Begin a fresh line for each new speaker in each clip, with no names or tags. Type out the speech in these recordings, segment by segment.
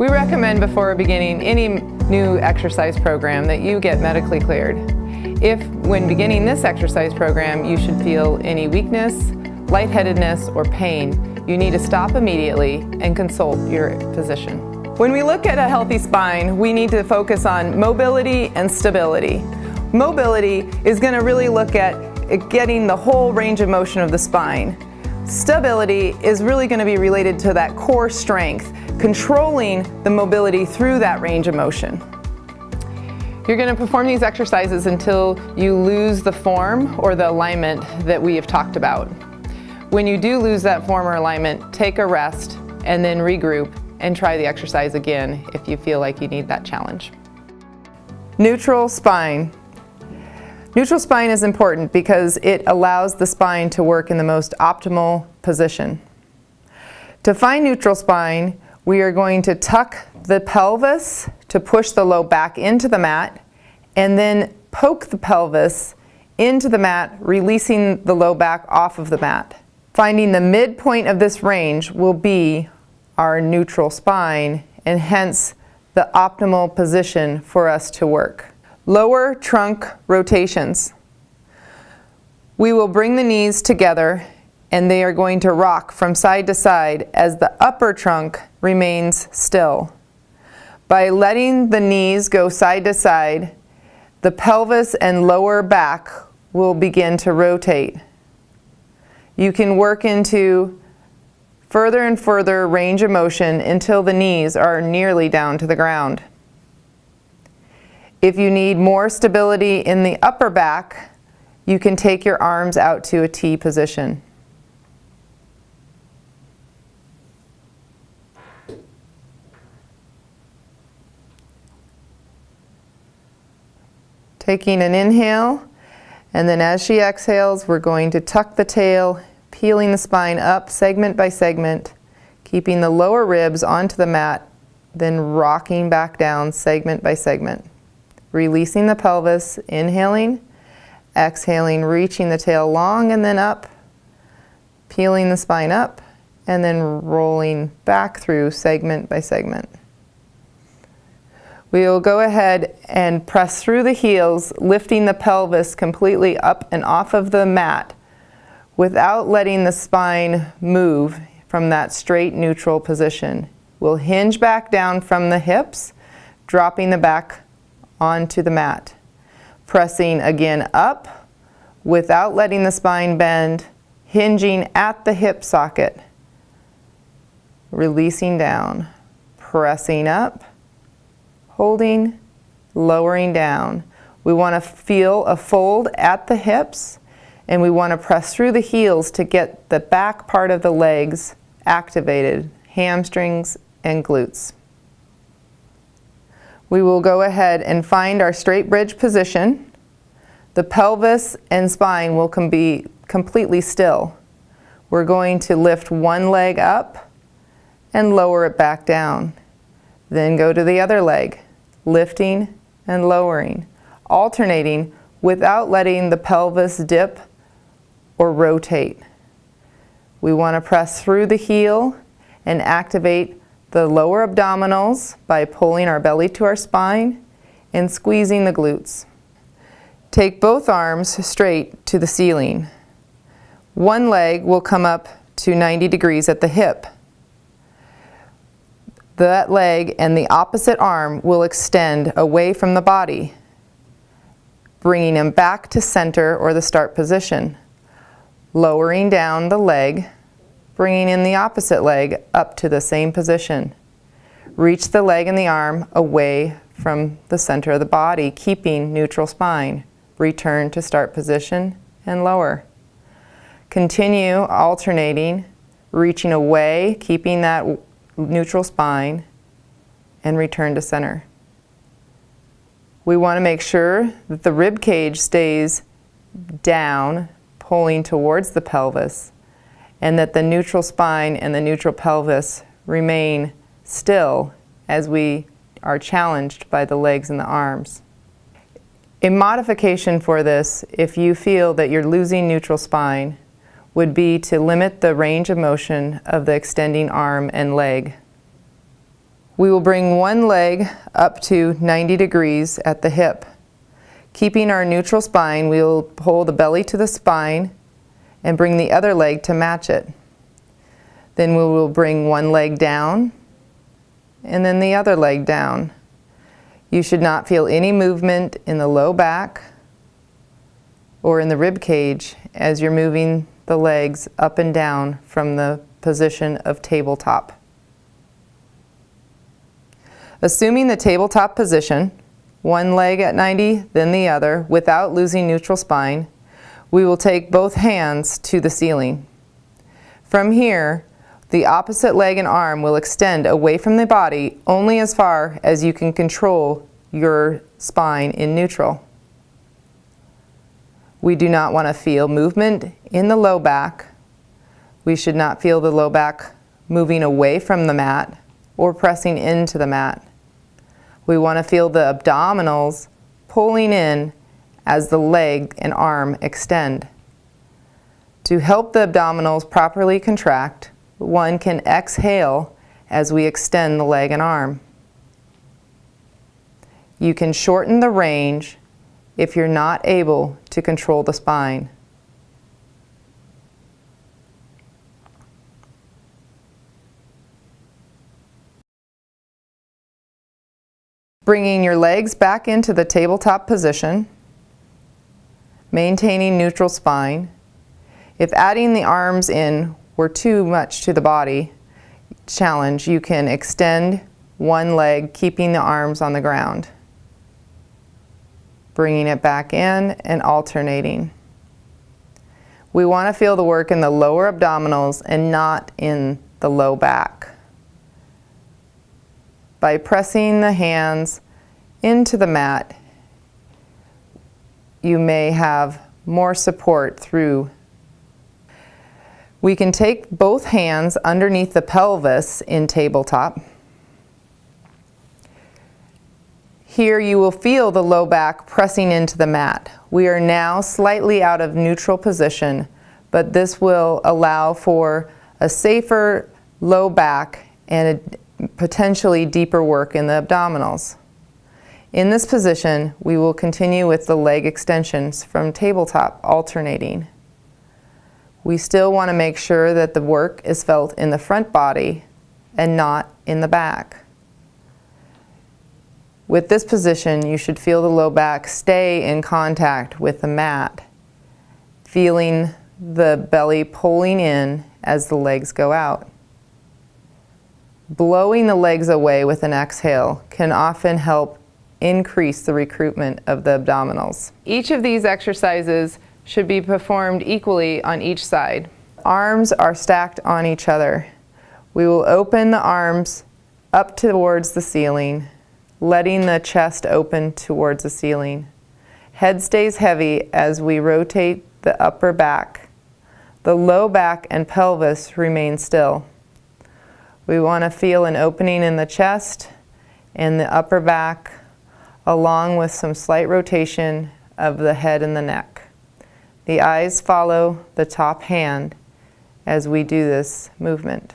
We recommend before beginning any new exercise program that you get medically cleared. If, when beginning this exercise program, you should feel any weakness, lightheadedness, or pain, you need to stop immediately and consult your physician. When we look at a healthy spine, we need to focus on mobility and stability. Mobility is going to really look at getting the whole range of motion of the spine. Stability is really going to be related to that core strength, controlling the mobility through that range of motion. You're going to perform these exercises until you lose the form or the alignment that we have talked about. When you do lose that form or alignment, take a rest and then regroup and try the exercise again if you feel like you need that challenge. Neutral spine. Neutral spine is important because it allows the spine to work in the most optimal position. To find neutral spine, we are going to tuck the pelvis to push the low back into the mat, and then poke the pelvis into the mat, releasing the low back off of the mat. Finding the midpoint of this range will be our neutral spine, and hence the optimal position for us to work. Lower trunk rotations. We will bring the knees together and they are going to rock from side to side as the upper trunk remains still. By letting the knees go side to side, the pelvis and lower back will begin to rotate. You can work into further and further range of motion until the knees are nearly down to the ground. If you need more stability in the upper back, you can take your arms out to a T position. Taking an inhale, and then as she exhales, we're going to tuck the tail, peeling the spine up segment by segment, keeping the lower ribs onto the mat, then rocking back down segment by segment. Releasing the pelvis, inhaling, exhaling, reaching the tail long and then up, peeling the spine up, and then rolling back through segment by segment. We will go ahead and press through the heels, lifting the pelvis completely up and off of the mat without letting the spine move from that straight neutral position. We'll hinge back down from the hips, dropping the back onto the mat. Pressing again up without letting the spine bend, hinging at the hip socket. Releasing down, pressing up, holding, lowering down. We want to feel a fold at the hips, and we want to press through the heels to get the back part of the legs activated, hamstrings and glutes. We will go ahead and find our straight bridge position. The pelvis and spine will be completely still. We're going to lift one leg up and lower it back down. Then go to the other leg, lifting and lowering, alternating without letting the pelvis dip or rotate. We want to press through the heel and activate the lower abdominals by pulling our belly to our spine and squeezing the glutes. Take both arms straight to the ceiling. One leg will come up to 90 degrees at the hip. That leg and the opposite arm will extend away from the body, bringing them back to center or the start position. Lowering down the leg, bringing in the opposite leg up to the same position. Reach the leg and the arm away from the center of the body, keeping neutral spine. Return to start position and lower. Continue alternating, reaching away, keeping that neutral spine, and return to center. We want to make sure that the rib cage stays down, pulling towards the pelvis, and that the neutral spine and the neutral pelvis remain still as we are challenged by the legs and the arms. A modification for this, if you feel that you're losing neutral spine, would be to limit the range of motion of the extending arm and leg. We will bring one leg up to 90 degrees at the hip. Keeping our neutral spine, we will pull the belly to the spine and bring the other leg to match it. Then we will bring one leg down and then the other leg down. You should not feel any movement in the low back or in the rib cage as you're moving the legs up and down from the position of tabletop. Assuming the tabletop position, one leg at 90, then the other, without losing neutral spine, we will take both hands to the ceiling. From here, the opposite leg and arm will extend away from the body only as far as you can control your spine in neutral. We do not want to feel movement in the low back. We should not feel the low back moving away from the mat or pressing into the mat. We want to feel the abdominals pulling in as the leg and arm extend. To help the abdominals properly contract, one can exhale as we extend the leg and arm. You can shorten the range if you're not able to control the spine. Bringing your legs back into the tabletop position, maintaining neutral spine. If adding the arms in were too much to the body challenge, you can extend one leg, keeping the arms on the ground. Bringing it back in and alternating. We want to feel the work in the lower abdominals and not in the low back. By pressing the hands into the mat, you may have more support through. We can take both hands underneath the pelvis in tabletop. Here you will feel the low back pressing into the mat. We are now slightly out of neutral position, but this will allow for a safer low back and a potentially deeper work in the abdominals. In this position, we will continue with the leg extensions from tabletop, alternating. We still want to make sure that the work is felt in the front body and not in the back. With this position, you should feel the low back stay in contact with the mat, feeling the belly pulling in as the legs go out. Blowing the legs away with an exhale can often help increase the recruitment of the abdominals. Each of these exercises should be performed equally on each side. Arms are stacked on each other. We will open the arms up towards the ceiling, letting the chest open towards the ceiling. Head stays heavy as we rotate the upper back. The low back and pelvis remain still. We want to feel an opening in the chest and the upper back, along with some slight rotation of the head and the neck. The eyes follow the top hand as we do this movement.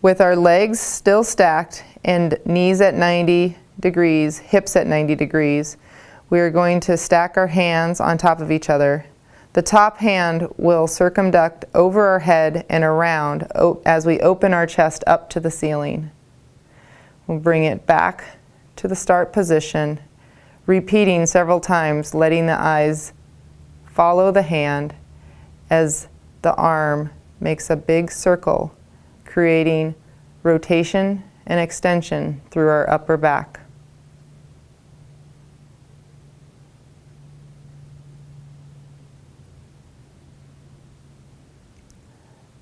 With our legs still stacked and knees at 90 degrees, hips at 90 degrees, we are going to stack our hands on top of each other. The top hand will circumduct over our head and around as we open our chest up to the ceiling. We'll bring it back to the start position, repeating several times, letting the eyes follow the hand as the arm makes a big circle, creating rotation and extension through our upper back.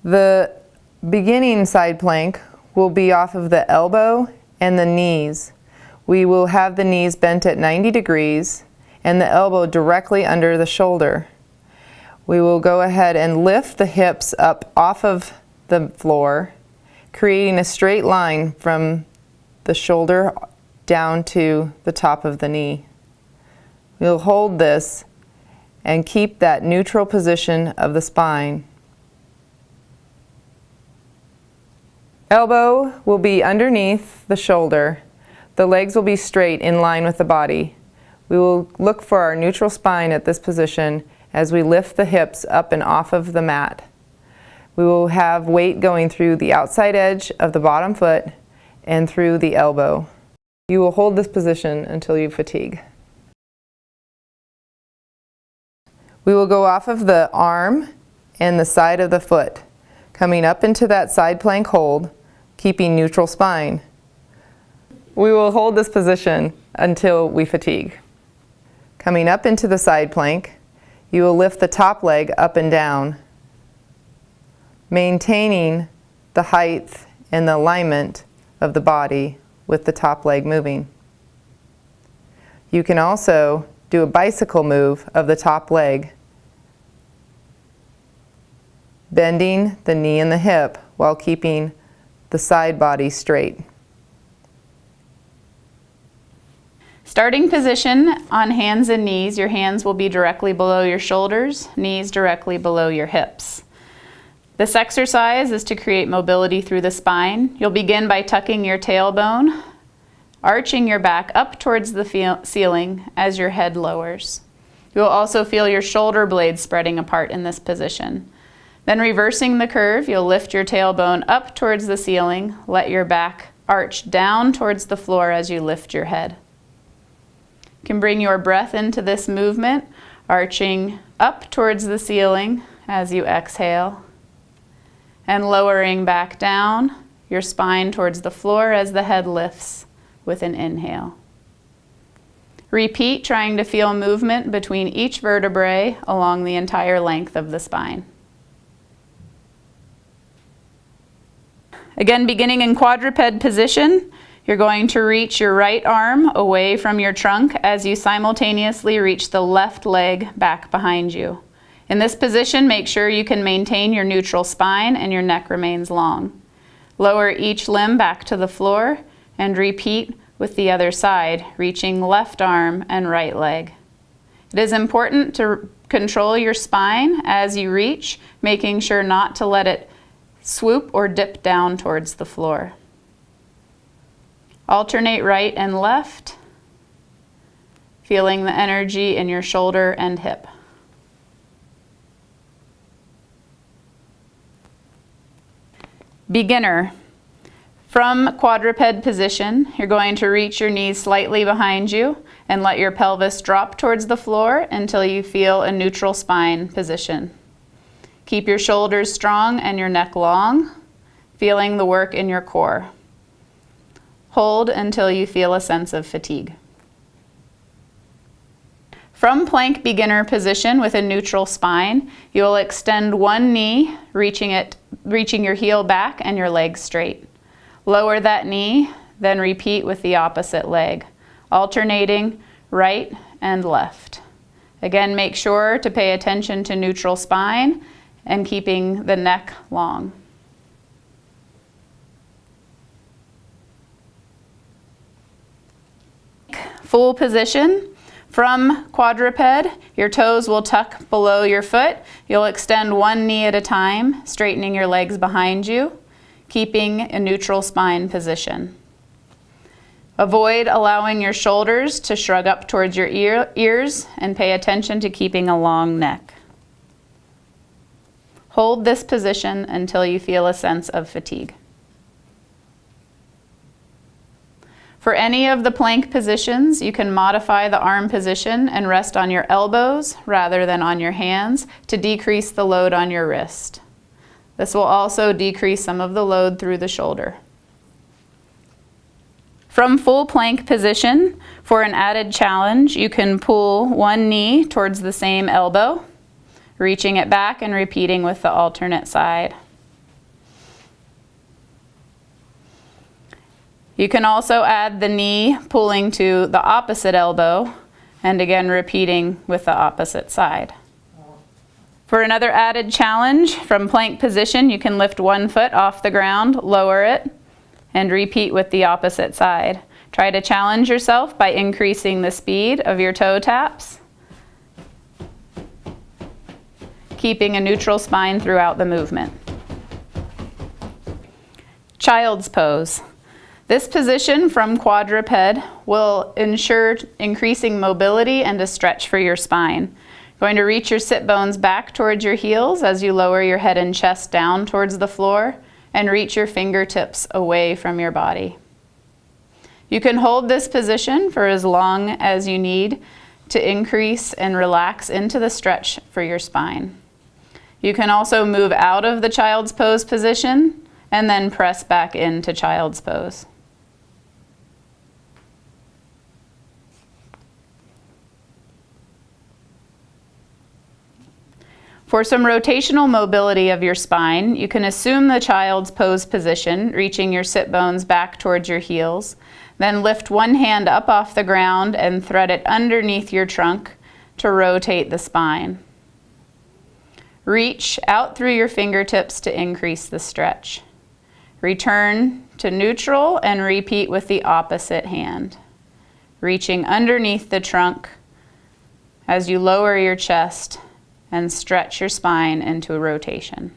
The beginning side plank will be off of the elbow and the knees. We will have the knees bent at 90 degrees and the elbow directly under the shoulder. We will go ahead and lift the hips up off of the floor, creating a straight line from the shoulder down to the top of the knee. We'll hold this and keep that neutral position of the spine. Elbow will be underneath the shoulder. The legs will be straight in line with the body. We will look for our neutral spine at this position as we lift the hips up and off of the mat. We will have weight going through the outside edge of the bottom foot and through the elbow. You will hold this position until you fatigue. We will go off of the arm and the side of the foot, coming up into that side plank hold, keeping neutral spine. We will hold this position until we fatigue. Coming up into the side plank, you will lift the top leg up and down, maintaining the height and the alignment of the body with the top leg moving. You can also do a bicycle move of the top leg, bending the knee and the hip while keeping the side body straight.
Starting position on hands and knees, your hands will be directly below your shoulders, knees directly below your hips. This exercise is to create mobility through the spine. You'll begin by tucking your tailbone, arching your back up towards the ceiling as your head lowers. You will also feel your shoulder blades spreading apart in this position. Then reversing the curve, you'll lift your tailbone up towards the ceiling, let your back arch down towards the floor as you lift your head. You can bring your breath into this movement, arching up towards the ceiling as you exhale, and lowering back down your spine towards the floor as the head lifts with an inhale. Repeat, trying to feel movement between each vertebrae along the entire length of the spine. Again, beginning in quadruped position, you're going to reach your right arm away from your trunk as you simultaneously reach the left leg back behind you. In this position, make sure you can maintain your neutral spine and your neck remains long. Lower each limb back to the floor and repeat with the other side, reaching left arm and right leg. It is important to control your spine as you reach, making sure not to let it swoop or dip down towards the floor. Alternate right and left, feeling the energy in your shoulder and hip. Beginner. From quadruped position, you're going to reach your knees slightly behind you and let your pelvis drop towards the floor until you feel a neutral spine position. Keep your shoulders strong and your neck long, feeling the work in your core. Hold until you feel a sense of fatigue. From plank beginner position with a neutral spine, you will extend one knee, reaching your heel back and your legs straight. Lower that knee, then repeat with the opposite leg, alternating right and left. Again, make sure to pay attention to neutral spine and keeping the neck long. Full position. From quadruped, your toes will tuck below your foot. You'll extend one knee at a time, straightening your legs behind you, keeping a neutral spine position. Avoid allowing your shoulders to shrug up towards your ears and pay attention to keeping a long neck. Hold this position until you feel a sense of fatigue. For any of the plank positions, you can modify the arm position and rest on your elbows rather than on your hands to decrease the load on your wrist. This will also decrease some of the load through the shoulder. From full plank position, for an added challenge, you can pull one knee towards the same elbow, reaching it back and repeating with the alternate side. You can also add the knee pulling to the opposite elbow and again repeating with the opposite side. For another added challenge, from plank position, you can lift one foot off the ground, lower it, and repeat with the opposite side. Try to challenge yourself by increasing the speed of your toe taps, keeping a neutral spine throughout the movement. Child's pose. This position from quadruped will ensure increasing mobility and a stretch for your spine. Going to reach your sit bones back towards your heels as you lower your head and chest down towards the floor and reach your fingertips away from your body. You can hold this position for as long as you need to increase and relax into the stretch for your spine. You can also move out of the child's pose position and then press back into child's pose. For some rotational mobility of your spine, you can assume the child's pose position, reaching your sit bones back towards your heels. Then lift one hand up off the ground and thread it underneath your trunk to rotate the spine. Reach out through your fingertips to increase the stretch. Return to neutral and repeat with the opposite hand. Reaching underneath the trunk as you lower your chest and stretch your spine into a rotation.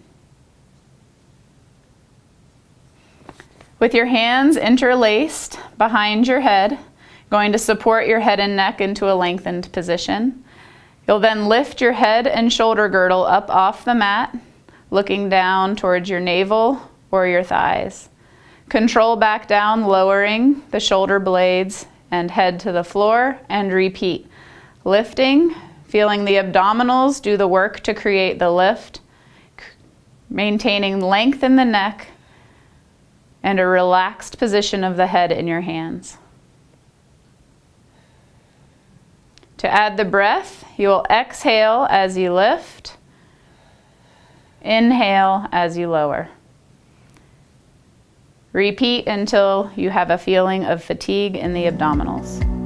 With your hands interlaced behind your head, going to support your head and neck into a lengthened position. You'll then lift your head and shoulder girdle up off the mat, looking down towards your navel or your thighs. Control back down, lowering the shoulder blades and head to the floor, and repeat. Lifting, feeling the abdominals do the work to create the lift, maintaining length in the neck and a relaxed position of the head in your hands. To add the breath, you will exhale as you lift, inhale as you lower. Repeat until you have a feeling of fatigue in the abdominals.